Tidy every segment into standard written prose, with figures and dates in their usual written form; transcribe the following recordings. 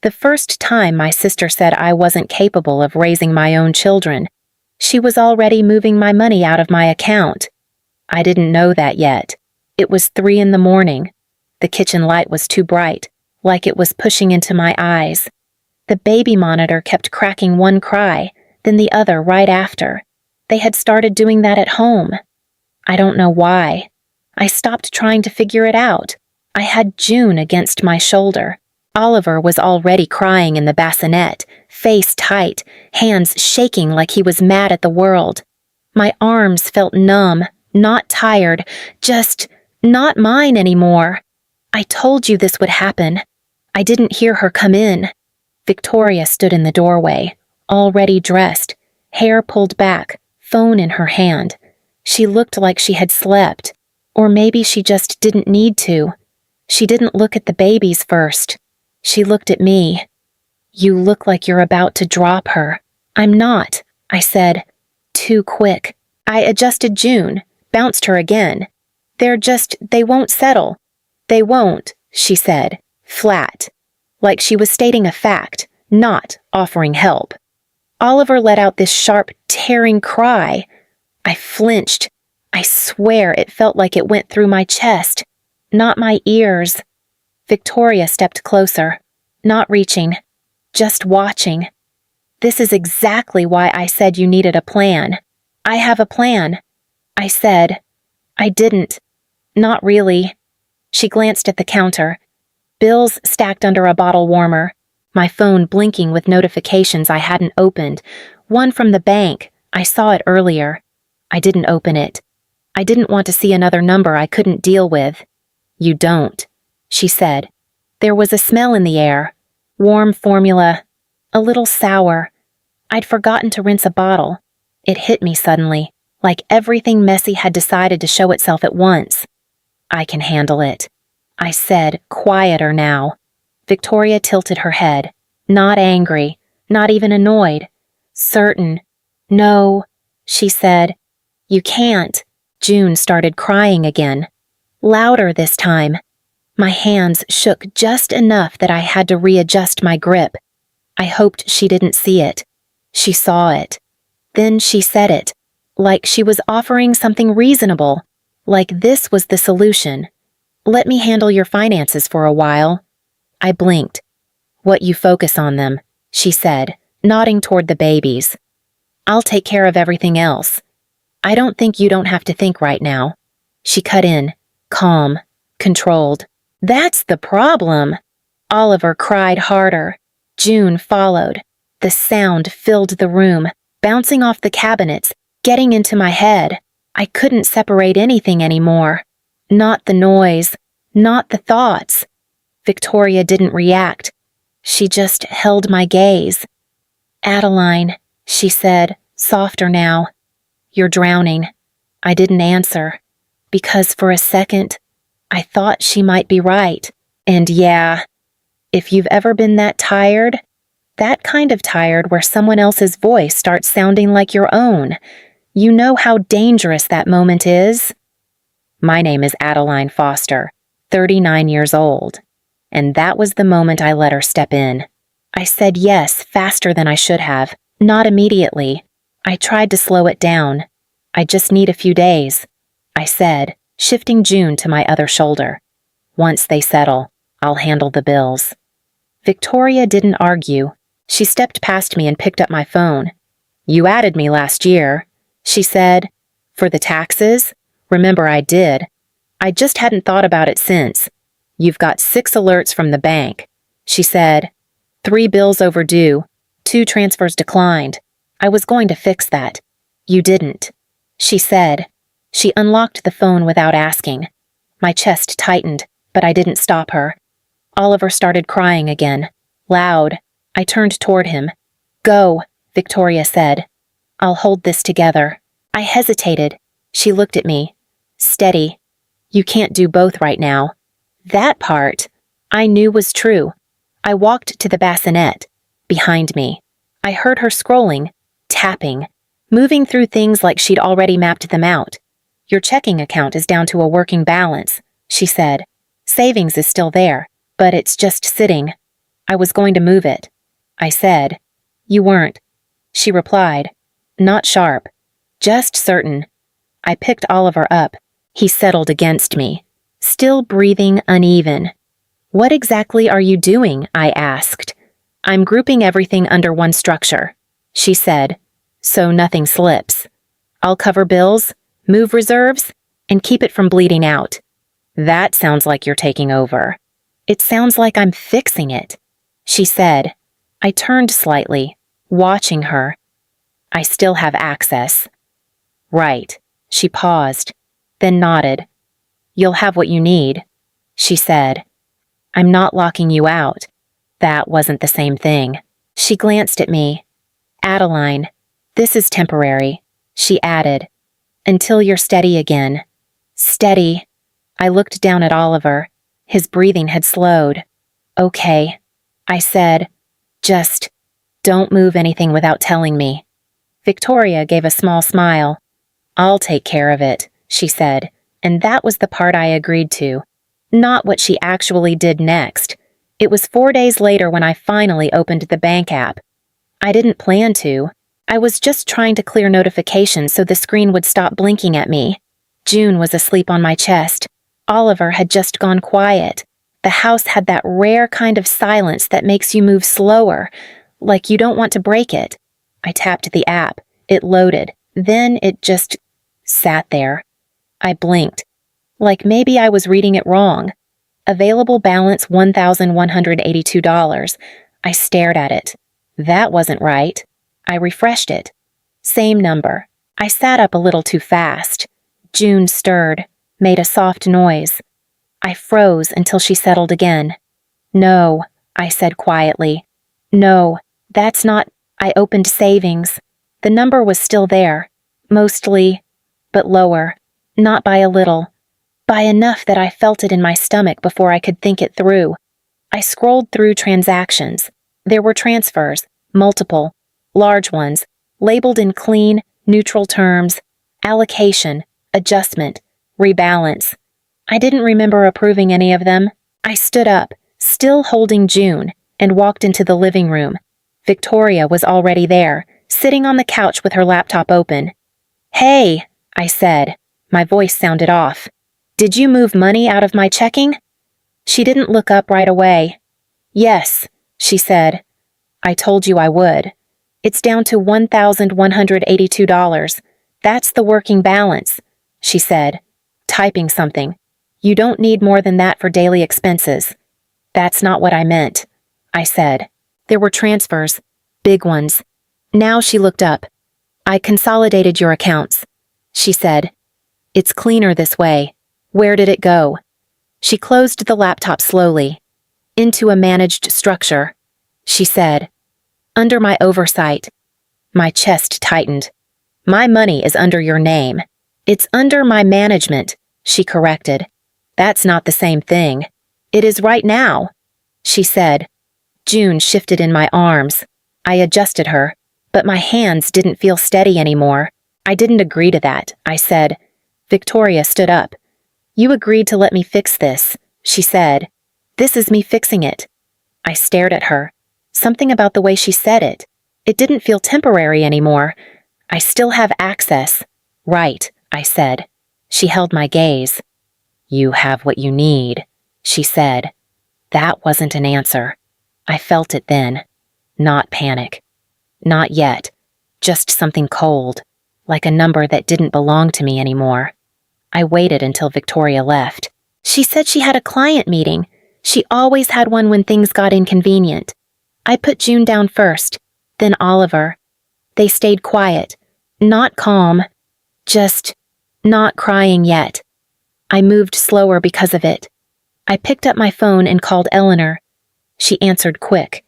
The first time my sister said I wasn't capable of raising my own children, she was already moving my money out of my account. I didn't know that yet. It was 3 in the morning. The kitchen light was too bright, like it was pushing into my eyes. The baby monitor kept cracking one cry, then the other right after. They had started doing that at home. I don't know why. I stopped trying to figure it out. I had June against my shoulder. Oliver was already crying in the bassinet, face tight, hands shaking like he was mad at the world. My arms felt numb, not tired, just not mine anymore. I told you this would happen. I didn't hear her come in. Victoria stood in the doorway, already dressed, hair pulled back, phone in her hand. She looked like she had slept, or maybe she just didn't need to. She didn't look at the babies first. She looked at me. "You look like you're about to drop her." "I'm not," I said. Too quick. I adjusted June, bounced her again. They won't settle." "They won't," she said, flat, like she was stating a fact, not offering help. Oliver let out this sharp, tearing cry. I flinched. I swear it felt like it went through my chest, not my ears. Victoria stepped closer, not reaching, just watching. "This is exactly why I said you needed a plan." "I have a plan," I said. "I didn't. Not really." She glanced at the counter. Bills stacked under a bottle warmer. My phone blinking with notifications I hadn't opened. One from the bank. I saw it earlier. I didn't open it. I didn't want to see another number I couldn't deal with. "You don't," she said. There was a smell in the air. Warm formula. A little sour. I'd forgotten to rinse a bottle. It hit me suddenly, like everything messy had decided to show itself at once. "I can handle it," I said, quieter now. Victoria tilted her head. Not angry, not even annoyed. Certain. "No," she said. "You can't." June started crying again. Louder this time. My hands shook just enough that I had to readjust my grip. I hoped she didn't see it. She saw it. Then she said it, like she was offering something reasonable, like this was the solution. "Let me handle your finances for a while." I blinked. "What you focus on them," she said, nodding toward the babies. "I'll take care of everything else. I don't think you don't have to think right now." She cut in, calm, controlled. "That's the problem." Oliver cried harder. June followed. The sound filled the room, bouncing off the cabinets, getting into my head. I couldn't separate anything anymore. Not the noise, not the thoughts. Victoria didn't react. She just held my gaze. "Adeline," she said, softer now. "You're drowning." I didn't answer, because for a second, I thought she might be right. And yeah, if you've ever been that tired, that kind of tired where someone else's voice starts sounding like your own, you know how dangerous that moment is. My name is Adeline Foster, 39 years old, and that was the moment I let her step in. I said yes faster than I should have, not immediately. I tried to slow it down. "I just need a few days," I said, shifting June to my other shoulder. "Once they settle, I'll handle the bills." Victoria didn't argue. She stepped past me and picked up my phone. "You added me last year," she said. "For the taxes? Remember I did. I just hadn't thought about it since. You've got 6 alerts from the bank," she said. 3 bills overdue, 2 transfers declined. I was going to fix that. "You didn't," she said. She unlocked the phone without asking. My chest tightened, but I didn't stop her. Oliver started crying again, loud. I turned toward him. "Go," Victoria said. "I'll hold this together." I hesitated. She looked at me. "Steady. You can't do both right now." That part, I knew was true. I walked to the bassinet, behind me. I heard her scrolling, tapping, moving through things like she'd already mapped them out. "Your checking account is down to a working balance," she said. "Savings is still there, but it's just sitting." I was going to move it. I said. You weren't. She replied. Not sharp. Just certain. I picked Oliver up. He settled against me, still breathing uneven. What exactly are you doing? I asked. I'm grouping everything under one structure, she said, so nothing slips. I'll cover bills, move reserves, and keep it from bleeding out. That sounds like you're taking over. It sounds like I'm fixing it, she said. I turned slightly, watching her. I still have access. Right. She paused, then nodded. You'll have what you need, she said. I'm not locking you out. That wasn't the same thing. She glanced at me. Adeline, this is temporary, she added. Until you're steady again. Steady. I looked down at Oliver. His breathing had slowed. Okay, I said. Just don't move anything without telling me. Victoria gave a small smile. I'll take care of it, she said, and that was the part I agreed to. Not what she actually did next. It was 4 days later when I finally opened the bank app. I didn't plan to. I was just trying to clear notifications so the screen would stop blinking at me. June was asleep on my chest. Oliver had just gone quiet. The house had that rare kind of silence that makes you move slower, like you don't want to break it. I tapped the app. It loaded. Then it just sat there. I blinked. Like maybe I was reading it wrong. Available balance $1,182. I stared at it. That wasn't right. I refreshed it. Same number. I sat up a little too fast. June stirred, made a soft noise. I froze until she settled again. No, I said quietly. No, that's not. I opened savings. The number was still there. Mostly, but lower. Not by a little. By enough that I felt it in my stomach before I could think it through. I scrolled through transactions. There were transfers, multiple, large ones, labeled in clean, neutral terms, allocation, adjustment, rebalance. I didn't remember approving any of them. I stood up, still holding June, and walked into the living room. Victoria was already there, sitting on the couch with her laptop open. Hey, I said. My voice sounded off. Did you move money out of my checking? She didn't look up right away. Yes, she said. I told you I would. It's down to $1,182. That's the working balance, she said, typing something. You don't need more than that for daily expenses. That's not what I meant, I said. There were transfers, big ones. Now she looked up. I consolidated your accounts, she said. It's cleaner this way. Where did it go? She closed the laptop slowly. Into a managed structure, she said. Under my oversight. My chest tightened. My money is under your name. It's under my management, she corrected. That's not the same thing. It is right now, she said. June shifted in my arms. I adjusted her, but my hands didn't feel steady anymore. I didn't agree to that, I said. Victoria stood up. You agreed to let me fix this, she said. This is me fixing it. I stared at her. Something about the way she said it. It didn't feel temporary anymore. I still have access. Right, I said. She held my gaze. You have what you need, she said. That wasn't an answer. I felt it then. Not panic. Not yet. Just something cold, like a number that didn't belong to me anymore. I waited until Victoria left. She said she had a client meeting. She always had one when things got inconvenient. I put June down first, then Oliver. They stayed quiet, not calm, just not crying yet. I moved slower because of it. I picked up my phone and called Eleanor. She answered quick.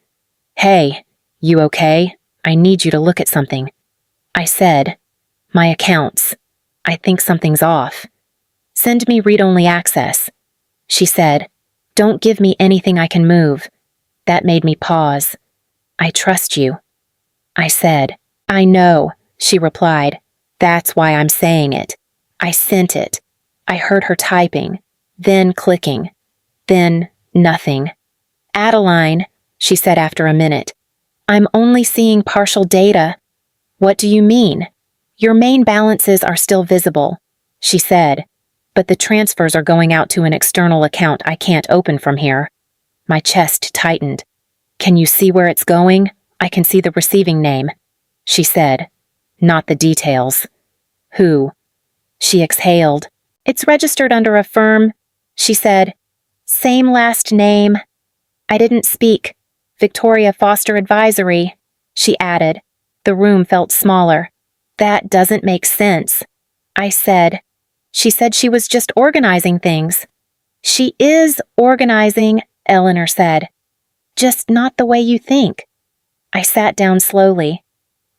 Hey, you okay? I need you to look at something. I said, my accounts. I think something's off. Send me read-only access. She said, don't give me anything I can move. That made me pause. I trust you. I said, I know, she replied. That's why I'm saying it. I sent it. I heard her typing, then clicking, then nothing. Adeline, she said after a minute. I'm only seeing partial data. What do you mean? Your main balances are still visible, she said, but the transfers are going out to an external account I can't open from here. My chest tightened. Can you see where it's going? I can see the receiving name, she said. Not the details. Who? She exhaled. It's registered under a firm, she said. Same last name. I didn't speak. Victoria Foster Advisory, she added. The room felt smaller. That doesn't make sense, I said. She said she was just organizing things. She is organizing, Eleanor said. Just not the way you think. I sat down slowly.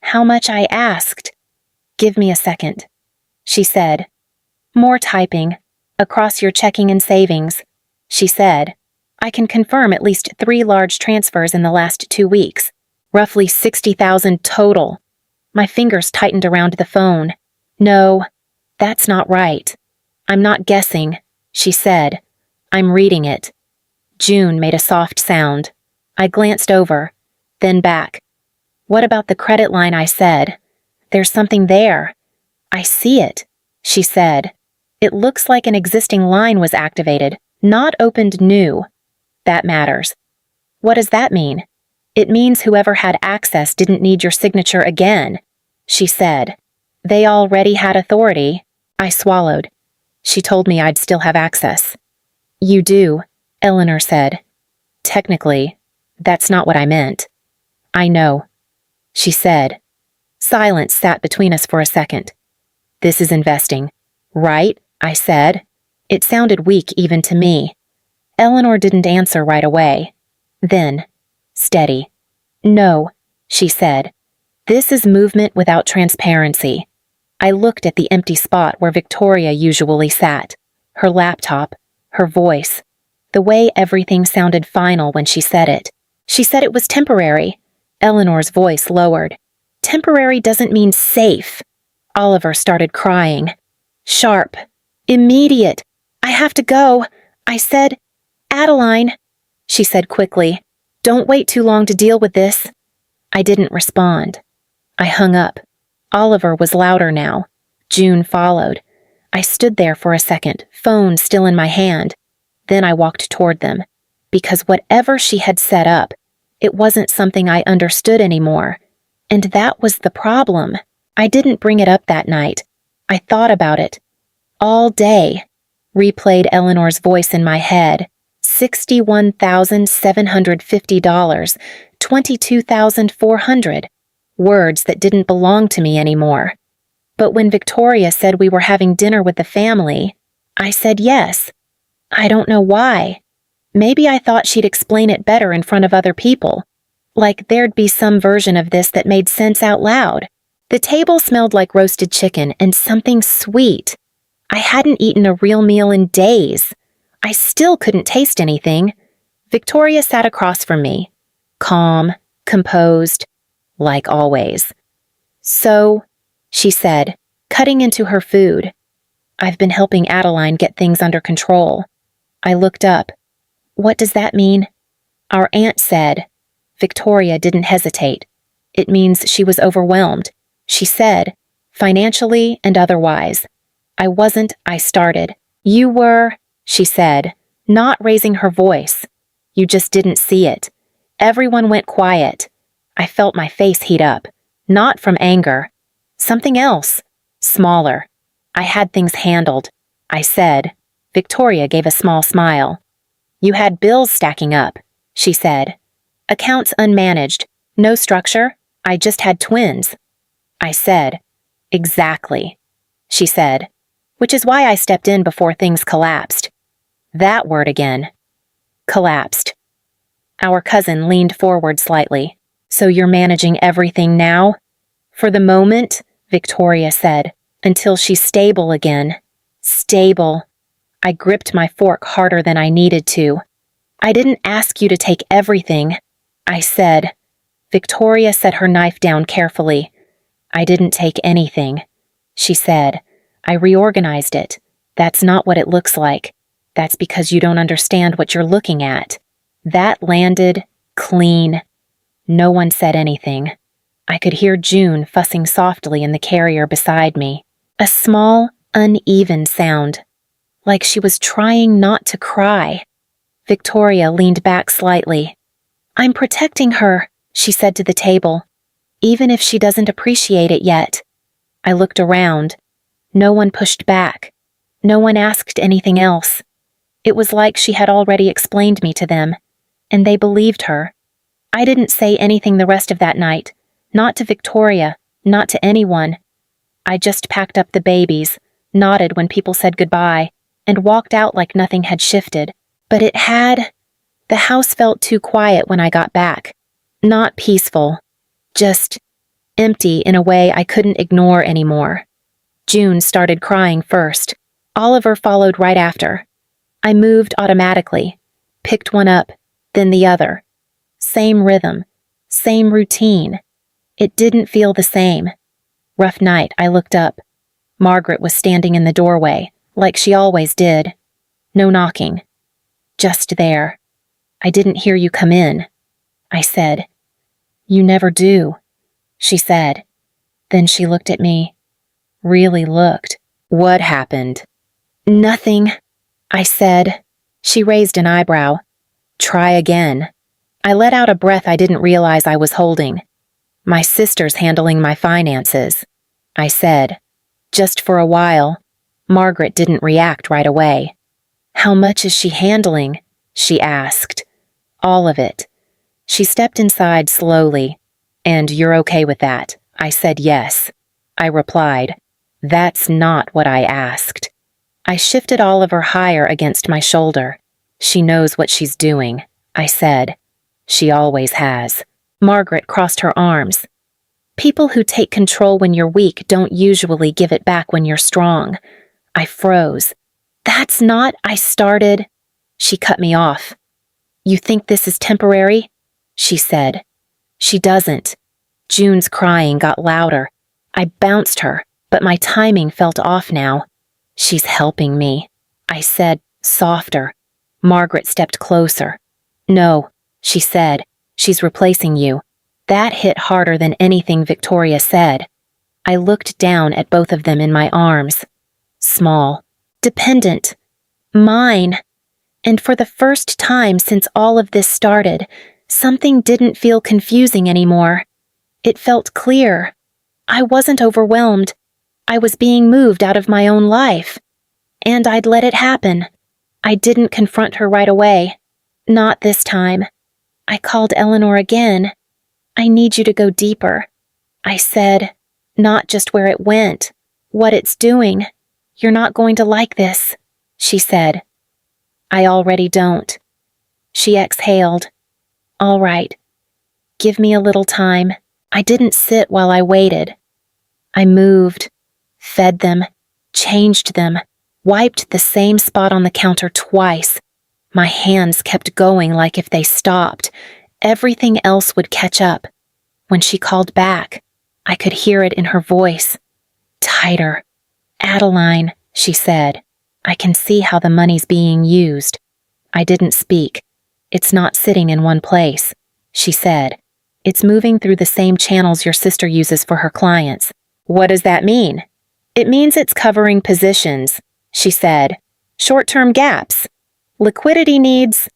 How much I asked? Give me a second, she said. More typing. Across your checking and savings, she said. I can confirm at least 3 large transfers in the last 2 weeks. Roughly 60,000 total. My fingers tightened around the phone. No, that's not right. I'm not guessing, she said. I'm reading it. June made a soft sound. I glanced over, then back. What about the credit line? I said. There's something there. I see it, she said. It looks like an existing line was activated, not opened new. That matters. What does that mean? It means whoever had access didn't need your signature again, she said. They already had authority. I swallowed. She told me I'd still have access. You do, Eleanor said. Technically, that's not what I meant. I know, she said. Silence sat between us for a second. This is investing, right? I said. It sounded weak even to me. Eleanor didn't answer right away. Then, steady. No, she said. This is movement without transparency. I looked at the empty spot where Victoria usually sat. Her laptop, her voice, the way everything sounded final when she said it. She said it was temporary. Eleanor's voice lowered. Temporary doesn't mean safe. Oliver started crying. Sharp. Immediate. I have to go. I said, Adeline, she said quickly. Don't wait too long to deal with this. I didn't respond. I hung up. Oliver was louder now. June followed. I stood there for a second, phone still in my hand. Then I walked toward them. Because whatever she had set up, it wasn't something I understood anymore. And that was the problem. I didn't bring it up that night. I thought about it. All day. Replayed Eleanor's voice in my head. $61,750, $22,400. Words that didn't belong to me anymore. But when Victoria said we were having dinner with the family, I said yes. I don't know why. Maybe I thought she'd explain it better in front of other people. Like there'd be some version of this that made sense out loud. The table smelled like roasted chicken and something sweet. I hadn't eaten a real meal in days. I still couldn't taste anything. Victoria sat across from me. Calm, composed, like always. So, she said, cutting into her food. I've been helping Adeline get things under control. I looked up. What does that mean? Our aunt said. Victoria didn't hesitate. It means she was overwhelmed. She said, financially and otherwise. I wasn't, I started. You were, she said, not raising her voice. You just didn't see it. Everyone went quiet. I felt my face heat up. Not from anger. Something else. Smaller. I had things handled. I said. Victoria gave a small smile. You had bills stacking up, she said. Accounts unmanaged. No structure. I just had twins. I said. Exactly, she said. Which is why I stepped in before things collapsed. That word again. Collapsed. Our cousin leaned forward slightly. So you're managing everything now? For the moment, Victoria said, until she's stable again. Stable. I gripped my fork harder than I needed to. I didn't ask you to take everything, I said. Victoria set her knife down carefully. I didn't take anything, she said. I reorganized it. That's not what it looks like. That's because you don't understand what you're looking at. That landed Clean. No one said anything. I could hear June fussing softly in the carrier beside me. A small, uneven sound, like she was trying not to cry. Victoria leaned back slightly. "I'm protecting her," she said to the table, "even if she doesn't appreciate it yet." I looked around. No one pushed back. No one asked anything else. It was like she had already explained me to them, and they believed her. I didn't say anything the rest of that night, not to Victoria, not to anyone. I just packed up the babies, nodded when people said goodbye, and walked out like nothing had shifted. But it had. The house felt too quiet when I got back. Not peaceful, just empty in a way I couldn't ignore anymore. June started crying first. Oliver followed right after. I moved automatically, picked one up, then the other. Same rhythm, same routine. It didn't feel the same. Rough night, I looked up. Margaret was standing in the doorway, like she always did. No knocking. Just there. "I didn't hear you come in," I said. "You never do," she said. Then she looked at me. Really looked. "What happened?" "Nothing," I said. She raised an eyebrow. "Try again." I let out a breath I didn't realize I was holding. "My sister's handling my finances," I said. Just for a while. Margaret didn't react right away. "How much is she handling?" she asked. "All of it." She stepped inside slowly. "And you're okay with that?" I said yes. I replied, "That's not what I asked." I shifted Oliver higher against my shoulder. "She knows what she's doing," I said. "She always has." Margaret crossed her arms. "People who take control when you're weak don't usually give it back when you're strong." I froze. "That's not," I started. She cut me off. "You think this is temporary?" she said. "She doesn't." June's crying got louder. I bounced her, but my timing felt off now. "She's helping me," I said, softer. Margaret stepped closer. "No," she said. "She's replacing you." That hit harder than anything Victoria said. I looked down at both of them in my arms. Small. Dependent. Mine. And for the first time since all of this started, something didn't feel confusing anymore. It felt clear. I wasn't overwhelmed. I was being moved out of my own life. And I'd let it happen. I didn't confront her right away. Not this time. I called Eleanor again. "I need you to go deeper," I said. "Not just where it went, what it's doing. You're not going to like this," she said. "I already don't." She exhaled. "All right. Give me a little time." I didn't sit while I waited. I moved, fed them, changed them, wiped the same spot on the counter twice. My hands kept going like if they stopped, everything else would catch up. When she called back, I could hear it in her voice. Tighter. "Adeline," she said. "I can see how the money's being used." I didn't speak. "It's not sitting in one place," she said. "It's moving through the same channels your sister uses for her clients." "What does that mean?" "It means it's covering positions," she said. "Short-term gaps. Liquidity needs."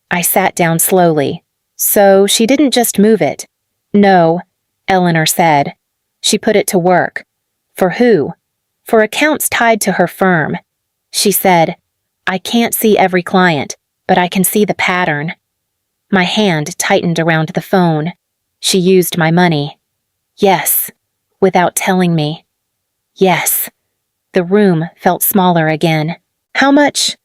I sat down slowly. "So she didn't just move it." "No," Eleanor said. "She put it to work." "For who?" "For accounts tied to her firm." She said, "I can't see every client, but I can see the pattern." My hand tightened around the phone. She used my money. Yes, without telling me. Yes. The room felt smaller again. "How much?"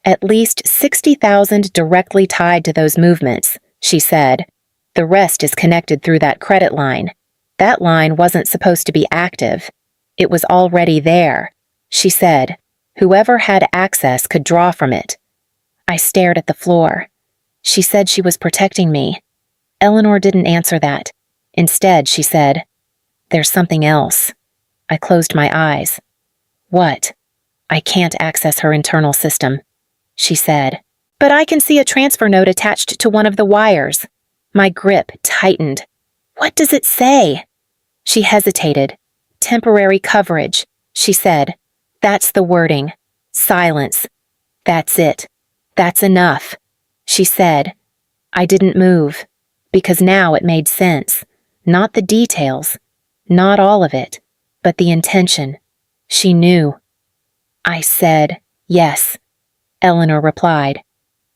"At least 60,000 directly tied to those movements," she said. "The rest is connected through that credit line. That line wasn't supposed to be active. It was already there," she said. "Whoever had access could draw from it." I stared at the floor. She said she was protecting me. Eleanor didn't answer that. Instead, she said, "There's something else." I closed my eyes. "What?" "I can't access her internal system," she said. "But I can see a transfer note attached to one of the wires." My grip tightened. What does it say? She hesitated. Temporary coverage, she said. That's the wording. Silence. That's it. That's enough, she said. I didn't move, because now it made sense. Not the details, not all of it, but the intention. She knew. I said, yes. Eleanor replied.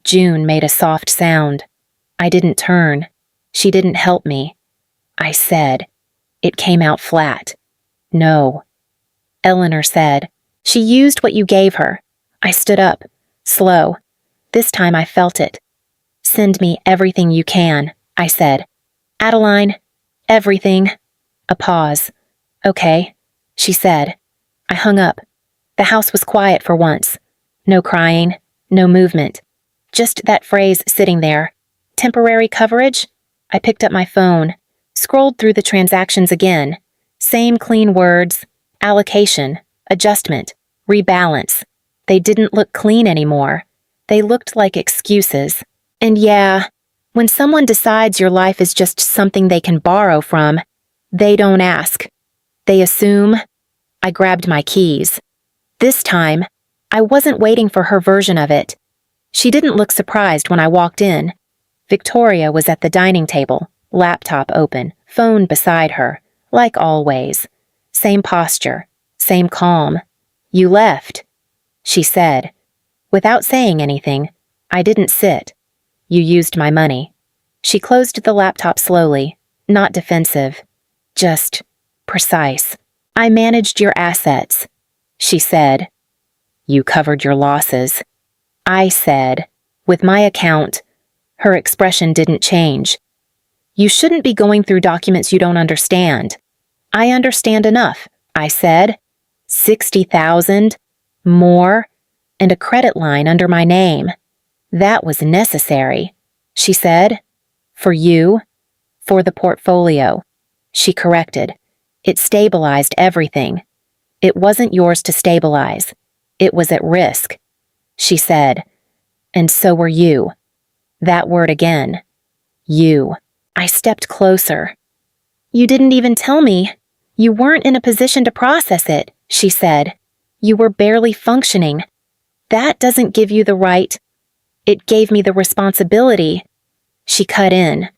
June made a soft sound. I didn't turn. She didn't help me. I said. It came out flat. No. Eleanor said, she used what you gave her. I stood up, slow. This time I felt it. Send me everything you can, I said. Adeline, everything. A pause. Okay, she said. I hung up. The house was quiet for once. No crying, no movement. Just that phrase sitting there. Temporary coverage? I picked up my phone, scrolled through the transactions again. Same clean words, allocation, adjustment, rebalance. They didn't look clean anymore. They looked like excuses. And yeah, when someone decides your life is just something they can borrow from, they don't ask. They assume. I grabbed my keys. This time, I wasn't waiting for her version of it. She didn't look surprised when I walked in. Victoria was at the dining table, laptop open, phone beside her, like always. Same posture, same calm. You left, she said. Without saying anything, I didn't sit. You used my money. She closed the laptop slowly, not defensive, just precise. I managed your assets, she said. You covered your losses. I said, with my account. Her expression didn't change. You shouldn't be going through documents you don't understand. I understand enough, I said. 60,000, more, and a credit line under my name. That was necessary, she said. For you, for the portfolio. She corrected. It stabilized everything. It wasn't yours to stabilize. It was at risk, she said. And so were you. That word again. You. I stepped closer. You didn't even tell me. You weren't in a position to process it, she said. You were barely functioning. That doesn't give you the right. It gave me the responsibility. She cut in.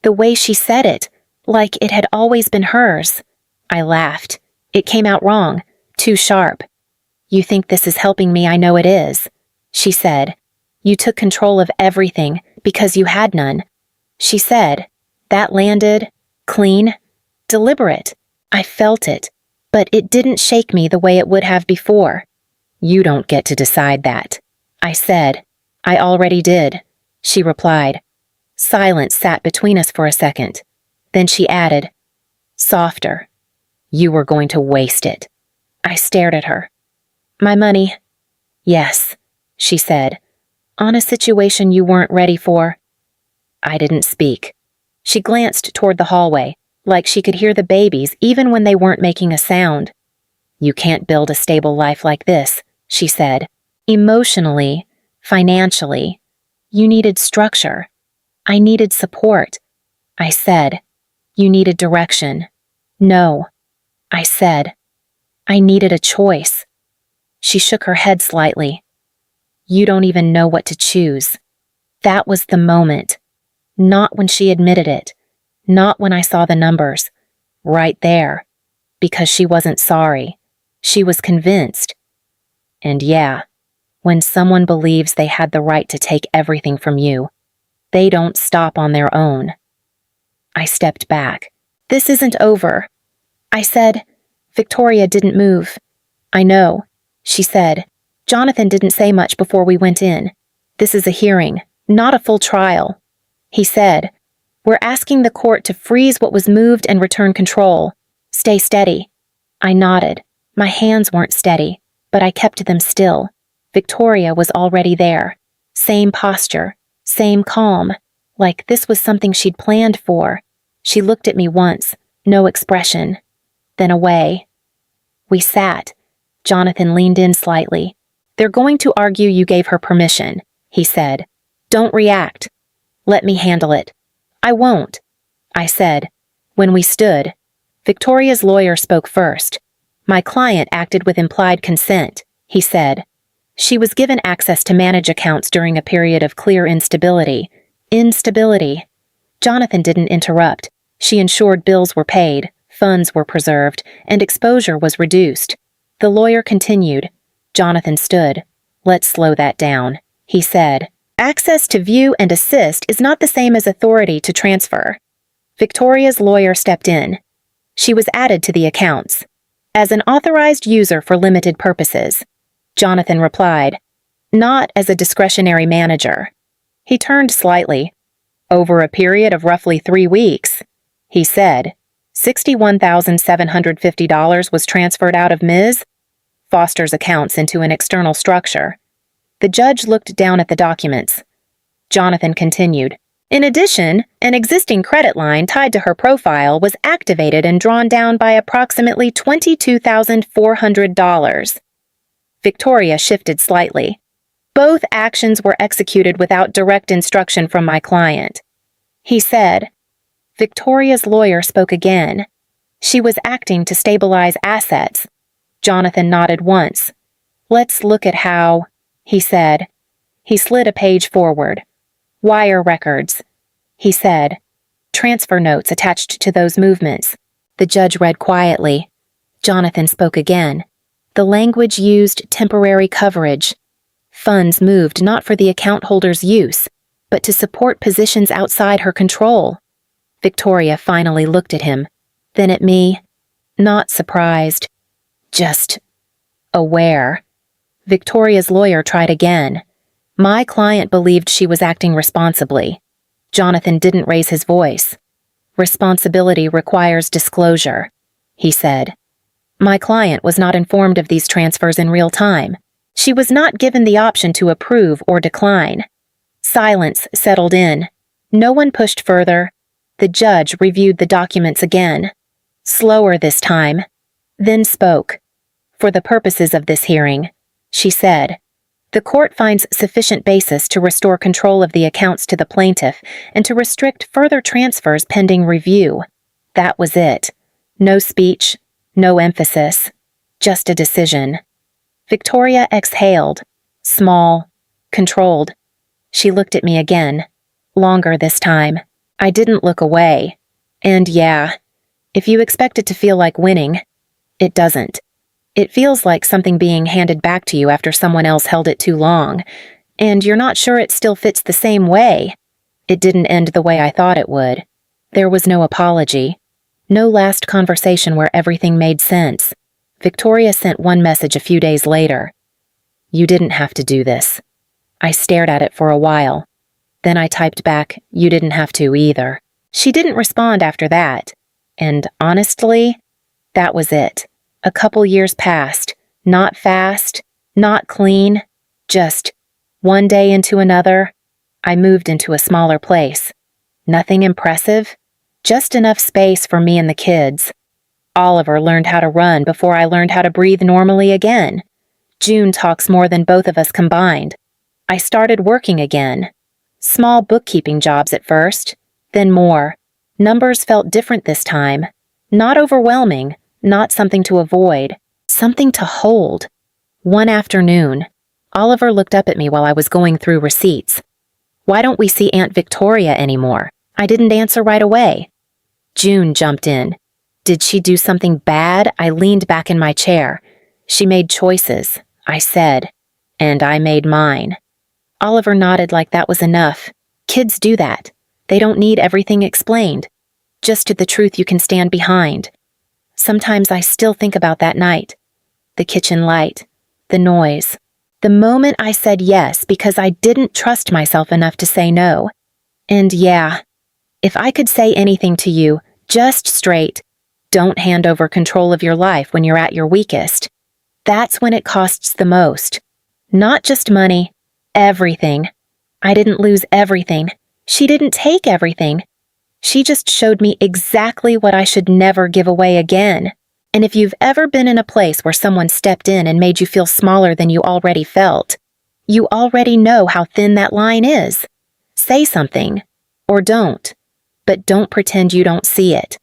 The way she said it, like it had always been hers. I laughed. It came out wrong, too sharp. You think this is helping me? I know it is, she said. You took control of everything because you had none. She said. That landed, clean, deliberate. I felt it, but it didn't shake me the way it would have before. You don't get to decide that, I said. I already did, she replied. Silence sat between us for a second. Then she added, softer. You were going to waste it. I stared at her. My money? Yes, she said. On a situation you weren't ready for. I didn't speak. She glanced toward the hallway, like she could hear the babies even when they weren't making a sound. You can't build a stable life like this, she said. Emotionally, financially. You needed structure. I needed support. I said. You needed direction. No. I said. I needed a choice. She shook her head slightly. You don't even know what to choose. That was the moment. Not when she admitted it. Not when I saw the numbers. Right there. Because she wasn't sorry. She was convinced. And yeah, when someone believes they had the right to take everything from you, they don't stop on their own. I stepped back. This isn't over. I said. Victoria didn't move. I know, she said. Jonathan didn't say much before we went in. This is a hearing, not a full trial. He said, we're asking the court to freeze what was moved and return control. Stay steady. I nodded. My hands weren't steady, but I kept them still. Victoria was already there. Same posture, same calm, like this was something she'd planned for. She looked at me once, no expression, then away. We sat. Jonathan leaned in slightly. They're going to argue you gave her permission, he said. Don't react. Let me handle it. I won't, I said. When we stood, Victoria's lawyer spoke first. My client acted with implied consent, he said. She was given access to manage accounts during a period of clear instability. Instability. Jonathan didn't interrupt. She ensured bills were paid, funds were preserved, and exposure was reduced. The lawyer continued. Jonathan stood. Let's slow that down, he said. Access to view and assist is not the same as authority to transfer. Victoria's lawyer stepped in. She was added to the accounts as an authorized user for limited purposes. Jonathan replied, not as a discretionary manager. He turned slightly. Over a period of roughly 3 weeks, he said, $61,750 was transferred out of Ms. Foster's accounts into an external structure. The judge looked down at the documents. Jonathan continued, in addition, an existing credit line tied to her profile was activated and drawn down by approximately $22,400. Victoria shifted slightly. Both actions were executed without direct instruction from my client. He said. Victoria's lawyer spoke again. She was acting to stabilize assets. Jonathan nodded once. Let's look at how, he said. He slid a page forward. Wire records, he said. Transfer notes attached to those movements. The judge read quietly. Jonathan spoke again. The language used temporary coverage. Funds moved not for the account holder's use, but to support positions outside her control. Victoria finally looked at him, then at me, not surprised, just aware. Victoria's lawyer tried again. My client believed she was acting responsibly. Jonathan didn't raise his voice. Responsibility requires disclosure, he said. My client was not informed of these transfers in real time. She was not given the option to approve or decline. Silence settled in. No one pushed further. The judge reviewed the documents again. Slower this time. Then spoke. For the purposes of this hearing, she said, the court finds sufficient basis to restore control of the accounts to the plaintiff and to restrict further transfers pending review. That was it. No speech, no emphasis, just a decision. Victoria exhaled, small, controlled. She looked at me again, longer this time. I didn't look away. And yeah, if you expect it to feel like winning, it doesn't. It feels like something being handed back to you after someone else held it too long, and you're not sure it still fits the same way. It didn't end the way I thought it would. There was no apology. No last conversation where everything made sense. Victoria sent one message a few days later. You didn't have to do this. I stared at it for a while. Then I typed back, you didn't have to either. She didn't respond after that. And honestly, that was it. A couple years passed. Not fast, not clean, just one day into another. I moved into a smaller place. Nothing impressive, just enough space for me and the kids. Oliver learned how to run before I learned how to breathe normally again. June talks more than both of us combined. I started working again. Small bookkeeping jobs at first, then more. Numbers felt different this time. Not overwhelming, not something to avoid, something to hold. One afternoon, Oliver looked up at me while I was going through receipts. Why don't we see Aunt Victoria anymore? I didn't answer right away. June jumped in. Did she do something bad? I leaned back in my chair. She made choices, I said, and I made mine. Oliver nodded like that was enough. Kids do that. They don't need everything explained. Just the truth you can stand behind. Sometimes I still think about that night. The kitchen light. The noise. The moment I said yes because I didn't trust myself enough to say no. And yeah, if I could say anything to you, just straight, don't hand over control of your life when you're at your weakest. That's when it costs the most. Not just money, everything. I didn't lose everything. She didn't take everything. She just showed me exactly what I should never give away again. And if you've ever been in a place where someone stepped in and made you feel smaller than you already felt, you already know how thin that line is. Say something, or don't. but don't pretend you don't see it.